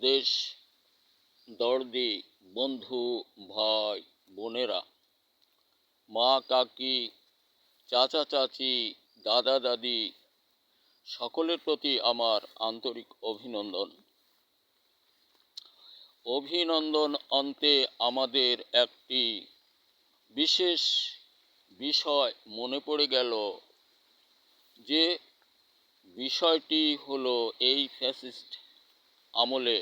দেশ দর্দি বন্ধু ভাই বোনেরা, মা কাকি, চাচা চাচি, দাদা দাদি, সকলের প্রতি আমার আন্তরিক অভিনন্দন। অভিনন্দন অন্তে আমাদের একটি বিশেষ বিষয় মনে পড়ে গেল, যে বিষয়টি হলো এই ফ্যাসিস্ট আমলে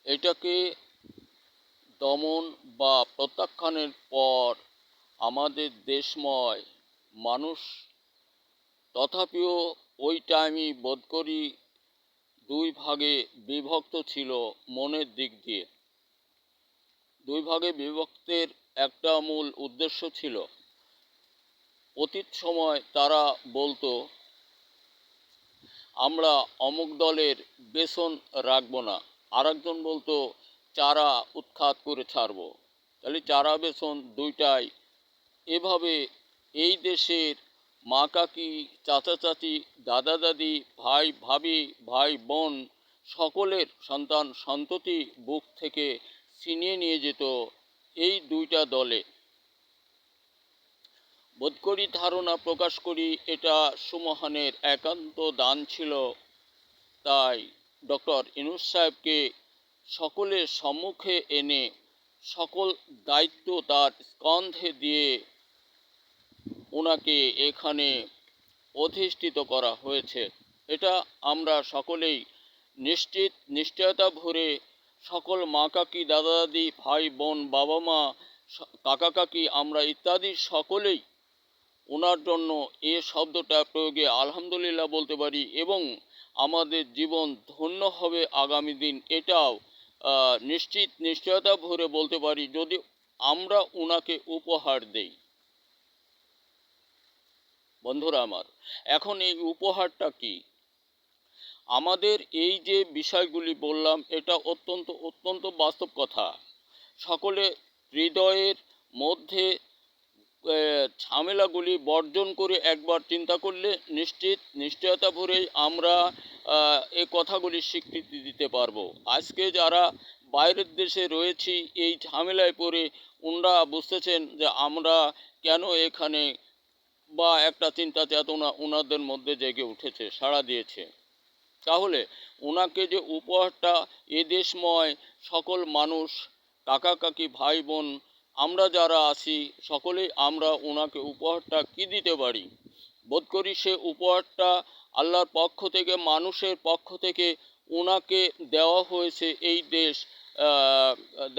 এটাকে দমন বা প্রত্যাখ্যানের পর আমাদের দেশময় মানুষ তথাপিও ওই টাইমই বোধ করি দুই ভাগে বিভক্ত ছিল। মনের দিক দিয়ে দুই ভাগে বিভক্তের একটা মূল উদ্দেশ্য ছিল, অতীত সময় তারা বলতো আমরা অমুক দলের বেসন রাখবো না, আরেকজন বলতো চারা উৎখাত করে ছাড়বো। তাহলে চারা বেসন দুইটাই। এভাবে এই দেশের মা কাকি, চাচা চাচি, দাদা দাদি, ভাই ভাবি, ভাই বোন সকলের সন্তান সন্ততি বুক থেকে ছিনিয়ে নিয়ে যেত এই দুইটা দলে। বোধ করি, ধারণা প্রকাশ করি, এটা সুমহানের একান্ত দান ছিল। তাই ডক্টর ইউনূস সাহেবকে সকলের সম্মুখে এনে সকল দায়িত্ব তার স্কন্ধে দিয়ে ওনাকে এখানে অধিষ্ঠিত করা হয়েছে। এটা আমরা সকলেই নিশ্চয়তা ভরে সকল মা কাকি, দাদা দাদি, ভাই বোন, বাবা মা, কাকা কাকি, আমরা ইত্যাদি সকলেই ওনার জন্য এ শব্দটা প্রয়োগে আলহামদুলিল্লাহ বলতে পারি, এবং আমাদের জীবন ধন্য হবে আগামী দিন, এটাও নিশ্চয়তা ভরে বলতে পারি, যদি আমরা ওনাকে উপহার দেই। বন্ধুরা আমার, এখন এই উপহারটা কি? আমাদের এই যে বিষয়গুলি বললাম, এটা অত্যন্ত বাস্তব কথা। সকলে হৃদয়ের মধ্যে ঝামেলাগুলি বর্জন করে একবার চিন্তা করলে নিশ্চয়তা ভরেই আমরা এ কথাগুলি স্বীকৃতি দিতে পারবো। আজকে যারা বাইরের দেশে রয়েছি, এই ঝামেলায় পড়ে ওনারা বুঝতেছেন যে আমরা কেন এখানে, বা একটা চিন্তা চেতনা ওনাদের মধ্যে জেগে উঠেছে, সাড়া দিয়েছে। তাহলে ওনাকে যে উপহারটা এদেশময় সকল মানুষ, কাকা কাকি, ভাই বোন, আমরা যারা আছি সকলেই আমরা ওনাকে উপহারটা কি দিতে পারি? বোধ করি সে উপহারটা আল্লাহর পক্ষ থেকে, মানুষের পক্ষ থেকে ওনাকে দেওয়া হয়েছে এই দেশ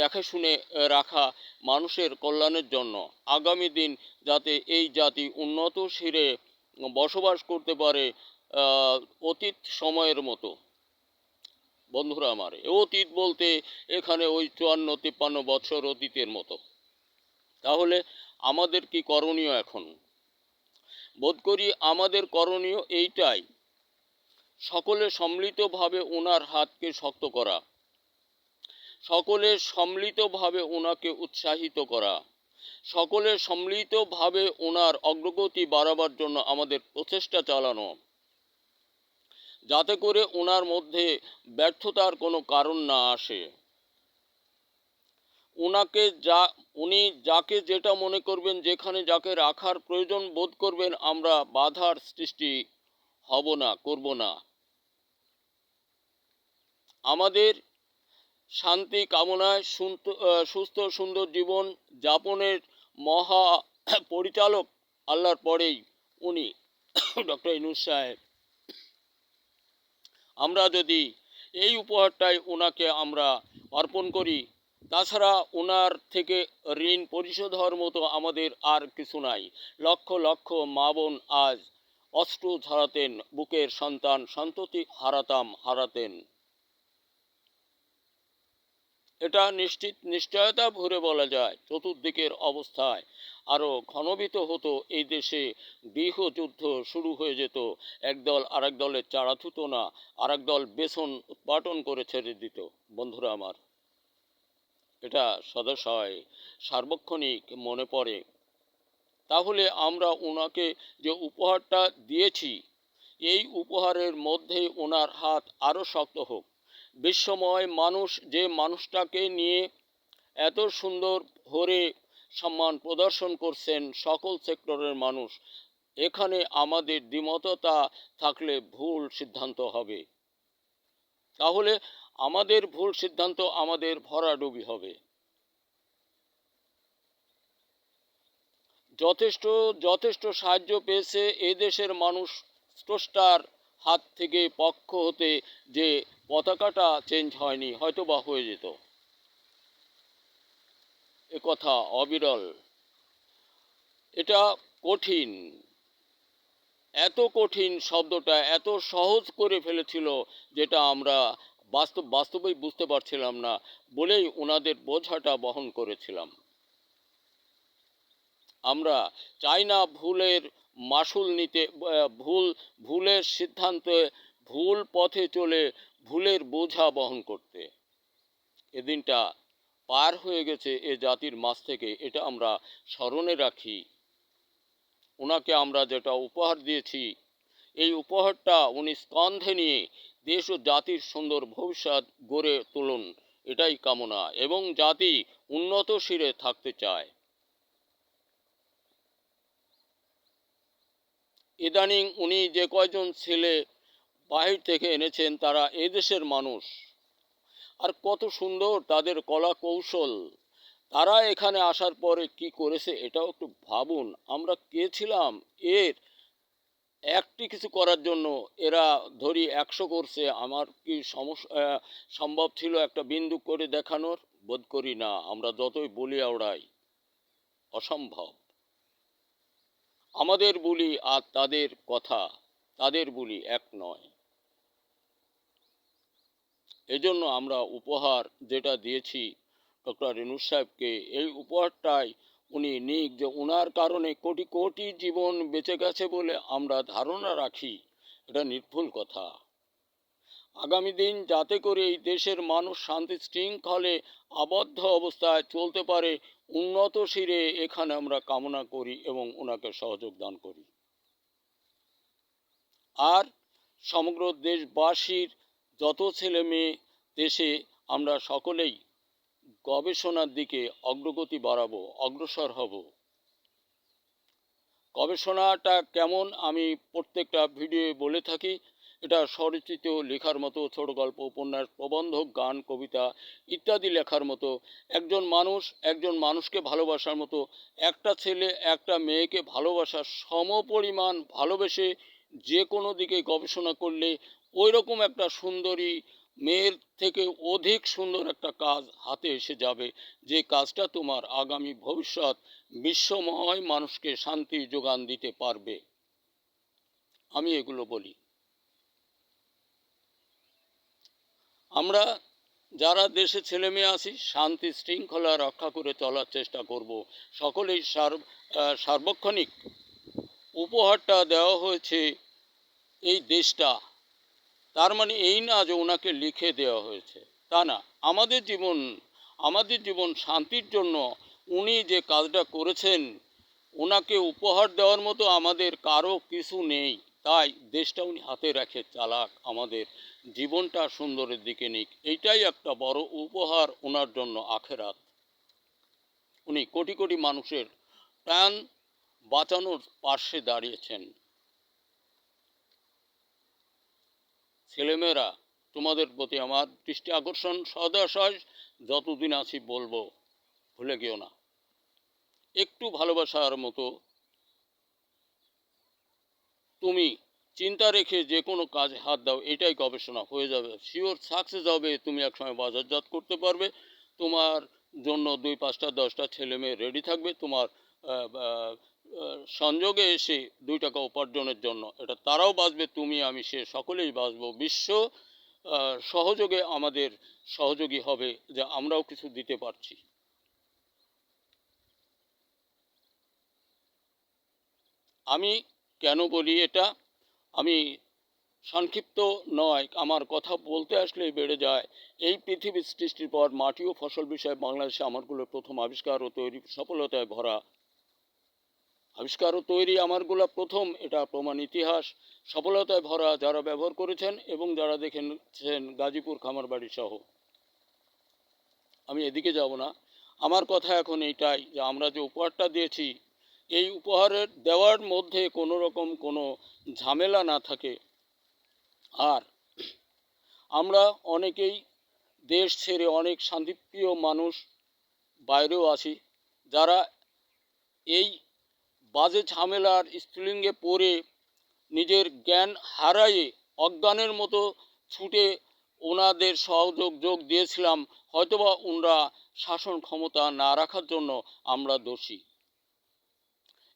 দেখে শুনে রাখা, মানুষের কল্যাণের জন্য, আগামী দিন যাতে এই জাতি উন্নত শিরে বসবাস করতে পারে অতীত সময়ের মতো। বন্ধুরা আমার, অতীত বলতে এখানে ওই 54-53 বছর অতীতের মতো। তাহলে আমাদের কি করণীয় এখন? বোধ করি আমাদের করণীয় এইটাই, সকলে সম্মিলিতভাবে ওনার হাতকে শক্ত করা, সকলে সম্মিলিতভাবে ওনাকে উৎসাহিত করা, সকলে সম্মিলিতভাবে ওনার অগ্রগতি বাড়াবার জন্য আমাদের প্রচেষ্টা চালানো, যাতে করে ওনার মধ্যে ব্যর্থতার কোনো কারণ না আসে। উনি যাকে যেটা মনে করবেন, যেখানে যাকে রাখার প্রয়োজন বোধ করবেন, আমরা বাধার সৃষ্টি হব না, করব না। আমাদের শান্তি কামনায় সুস্থ সুন্দর জীবন যাপনের মহা পরিচালক আল্লাহর পরেই উনি ডক্টর ইউনূস সাহেব। আমরা যদি এই উপহারটাই ওনাকে আমরা অর্পণ করি, তাছাড়া ওনার থেকে ঋণ পরিশোধ হওয়ার মতো আমাদের আর কিছু নাই। লক্ষ লক্ষ মা বোন আজ অশ্রু ঝরাতেন, বুকের সন্তান সন্ততি হারাতেন। এটা নিশ্চয়তা ভরে বলা যায়, চতুর্দিকের অবস্থায় আরও ঘনীভূত হতো। এই দেশে গৃহযুদ্ধ শুরু হয়ে যেত, একদল আরেক দলের চারা থুত না, আরেক দল বেসন উৎপাটন করে ছেড়ে দিত। বন্ধুরা আমার, এটা সদয় সার্বক্ষণিক মনে পড়ে। তাহলে আমরা ওনাকে যে উপহারটা দিয়েছি, এই উপহারের মধ্যে ওনার হাত আরও শক্ত হোক। বিশ্বময় মানুষ, যে মানুষটাকে নিয়ে এত সুন্দর ভরে সম্মান প্রদর্শন করছেন সকল সেক্টরের মানুষ, এখানে আমাদের দ্বিমততা থাকলে ভুল সিদ্ধান্ত হবে। তাহলে আমাদের ভুল সিদ্ধান্ত আমাদের ভরাডুবি হবে। যথেষ্ট যথেষ্ট সাহায্য পেয়েছে এ দেশের মানুষ স্রষ্টার হাত থেকে, পক্ষ হতে, যে পতাকাটা চেঞ্জ হয়নি, হয়তো বা হয়ে যেত। এ কথা অবিরল। এটা কঠিন, এত কঠিন শব্দটা এত সহজ করে ফেলেছিল, যেটা আমরা বাস্তবেই বুঝতে পারছিলাম না বলেই ওনাদের বোঝাটা বহন করেছিলাম। আমরা চাই না ভুলের মাসুল নিতে, ভুলের সিদ্ধান্তে, ভুল পথে চলে ভুলের বোঝা বহন করতে। এদিনটা পার হয়ে গেছে এ জাতির মাঝ থেকে, এটা আমরা স্মরণে রাখি। ওনাকে আমরা যেটা উপহার দিয়েছি, এই উপহারটা উনি স্কন্ধে নিয়ে দেশ ও জাতির সুন্দর ভবিষ্যৎ গড়ে তুলুন, এটাই কামনা, এবং জাতি উন্নত শিরে থাকতে চায়। ইদানিং উনি যে কয়জন ছেলে বাহির থেকে এনেছেন, তারা এদেশের মানুষ, আর কত সুন্দর তাদের কলা কৌশল। তারা এখানে আসার পরে কি করেছে এটাও একটু ভাবুন। আমরা কে ছিলাম এর একটি কিছু করার জন্য? এরা ধরি 100 করছে, আমার কি সম্ভব ছিল একটা বিন্দু করে দেখানোর? বোধ করি না। আমরা যতই বলি আওড়াই, অসম্ভব। আমাদের বুলি আর তাদের কথা, তাদের বুলি এক নয়। এজন্য আমরা উপহার যেটা দিয়েছি ডক্টর ইউনূস সাহেবকে, এই উপহারটাই উনি নিক, যে ওনার কারণে কোটি কোটি জীবন বেঁচে গেছে বলে আমরা ধারণা রাখি, এটা নির্ভুল কথা। আগামী দিন যাতে করে এই দেশের মানুষ শান্তি শৃঙ্খলে আবদ্ধ অবস্থায় চলতে পারে, উন্নত শিরে এখানে আমরা কামনা করি এবং ওনাকে সহযোগ দান করি। আর সমগ্র দেশবাসীর যত ছেলে মেয়ে দেশে, আমরা সকলেই গবেষণার দিকে অগ্রগতি বাড়াবো, অগ্রসর হব। গবেষণাটা কেমন আমি প্রত্যেকটা ভিডিও বলে থাকি। এটা স্বরচিত লেখার মতো, ছোট গল্প, উপন্যাস, প্রবন্ধ, গান, কবিতা ইত্যাদি লেখার মতো, একজন মানুষকে ভালোবাসার মতো, একটা ছেলে একটা মেয়েকে ভালোবাসার সমপরিমাণ ভালোবেসে যে কোনো দিকে গবেষণা করলে ওই রকম একটা সুন্দরী মেয়ের থেকে অধিক সুন্দর একটা কাজ হাতে এসে যাবে, যে কাজটা তোমার আগামী ভবিষ্যৎ বিশ্বময় মানুষকে শান্তি যোগান দিতে পারবে। আমি এগুলো বলি। আমরা যারা দেশে ছেলে মেয়ে আছি, শান্তি শৃঙ্খলা রক্ষা করে চলার চেষ্টা করব। সকলেই সার্বক্ষণিক উপহারটা দেওয়া হয়েছে এই দেশটা, তার মানে এই না যে ওনাকে লিখে দেওয়া হয়েছে, তা না। আমাদের জীবন শান্তির জন্য উনি যে কাজটা করেছেন, ওনাকে উপহার দেওয়ার মতো আমাদের কারো কিছু নেই। তাই দেশটা উনি হাতে রেখে চালাক, আমাদের জীবনটা সুন্দরের দিকে নিক, এইটাই একটা বড় উপহার ওনার জন্য আখেরাত। উনি কোটি কোটি মানুষের প্রাণ বাঁচানোর পার্শ্বে দাঁড়িয়েছেন। ছেলেমেয়েরা, তোমাদের প্রতি আমার দৃষ্টি আকর্ষণ সদাশয়, যতদিন আছি বলবো, ভুলে গেও না। একটু ভালোবাসার মতো তুমি চিন্তা রেখে যে কোনো কাজে হাত দাও, এটাই গবেষণা হয়ে যাবে, শিওর সাকসেস হবে। তুমি একসময় বাজারজাত করতে পারবে, তোমার জন্য 2, 5টা 10টা ছেলে মেয়ে রেডি থাকবে তোমার সংযোগে এসে 2 টাকা উপার্জনের জন্য। এটা তারাও বাঁচবে, তুমি আমি সে সকলেই বাঁচবো। বিশ্ব সহযোগে আমাদের সহযোগী হবে, যে আমরাও কিছু দিতে পারছি। আমি কেন বলি এটা, আমি সংক্ষিপ্ত নয়, আমার কথা বলতে আসলেই বেড়ে যায়। এই পৃথিবীর সৃষ্টির পর মাটি ও ফসল বিষয়ে বাংলাদেশে আমারগুলো প্রথম আবিষ্কার ও তৈরি সফলতায় ভরা। আবিষ্কার ও তৈরি আমারগুলা প্রথম, এটা প্রমাণ ইতিহাস সফলতায় ভরা, যারা ব্যবহার করেছেন এবং যারা দেখেছেন গাজীপুর খামারবাড়ি সহ। আমি এদিকে যাব না, আমার কথা এখন এইটাই যে আমরা যে উপহারটা দিয়েছি, এই উপহারের দেওয়ার মধ্যে কোনো রকম কোনো ঝামেলা না থাকে। আর আমরা অনেকেই দেশ ছেড়ে, অনেক শান্তিপ্রিয় মানুষ বাইরেও আছি, যারা এই বাজে ঝামেলার স্ফুলিঙ্গে পড়ে নিজের জ্ঞান হারায়ে অজ্ঞানের মতো ছুটে ওনাদের যোগ দিয়েছিলাম। হয়তোবা ওনারা শাসন ক্ষমতা না রাখার জন্য আমরা দোষী।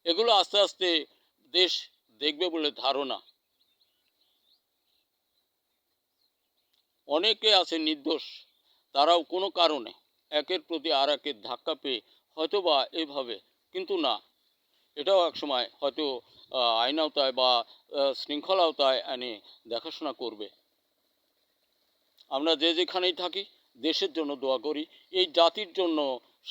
এগুলো আস্তে আস্তে দেশ দেখবে বলে ধারণা। অনেকে আছে নির্দোষ, তারাও কোনো কারণে একের প্রতি আর একের ধাক্কা পেয়ে হয়তোবা এইভাবে, কিন্তু না, এটাও একসময় হয়তো আইন আওতায় বা শৃঙ্খলা আওতায় এনে দেখাশোনা করবে। আমরা যে যেখানেই থাকি দেশের জন্য দোয়া করি, এই জাতির জন্য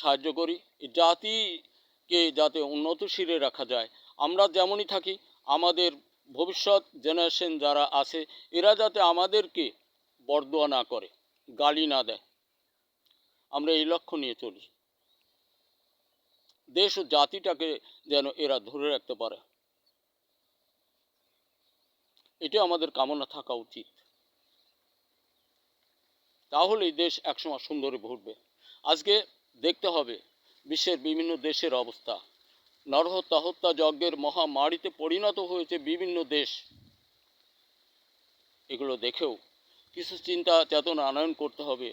সাহায্য করি, এই জাতিকে যাতে উন্নতশীলে রাখা যায়। আমরা যেমনই থাকি, আমাদের ভবিষ্যৎ জেনারেশন যারা আছে, এরা যাতে আমাদেরকে বরদোয়া না করে, গালি না দেয়, আমরা এই লক্ষ্য নিয়ে চলি। দেশ ও জাতিটাকে যেন এরা ধরে রাখতে পারে, এটা আমাদের কামনা থাকা উচিত। তাহলেই দেশ একসময় সুন্দরে ঘুরবে। আজকে দেখতে হবে বিশ্বের বিভিন্ন দেশের অবস্থা। নরহত্যা, হত্যা যজ্ঞের মহামারীতে পরিণত হয়েছে বিভিন্ন দেশ। এগুলো দেখেও কিছু চিন্তা চেতনা আনয়ন করতে হবে।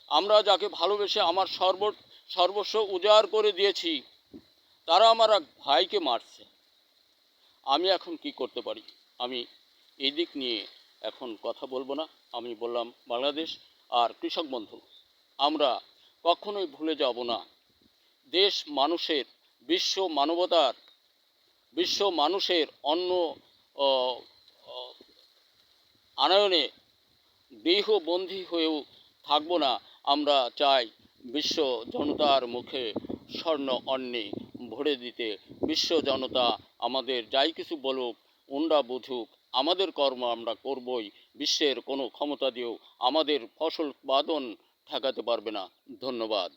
আমরা যাকে ভালোবেসে আমার সর্বস্ব উজাড় করে দিয়েছি, তারা আমার এক ভাইকে মারছে। আমি এখন কি করতে পারি? আমি এই দিক নিয়ে এখন কথা বলবো না। আমি বললাম বাংলাদেশ আর কৃষক বন্ধু, আমরা কখনোই ভুলে যাব না দেশ মানুষের, বিশ্ব মানুষের অন্ন আনয়নে গৃহবন্দী হয়েও থাকবো না। আমরা চাই বিশ্ব জনতার মুখে স্বর্ণ অন্নে ভরে দিতে। বিশ্ব জনতা আমাদের যাই কিছু বলুক, ওনরা বুঝুক, আমাদের কর্ম আমরা করবই। বিশ্বের কোনো ক্ষমতা দিয়েও আমাদের ফসল উৎপাদন ঠেকাতে পারবে না। ধন্যবাদ।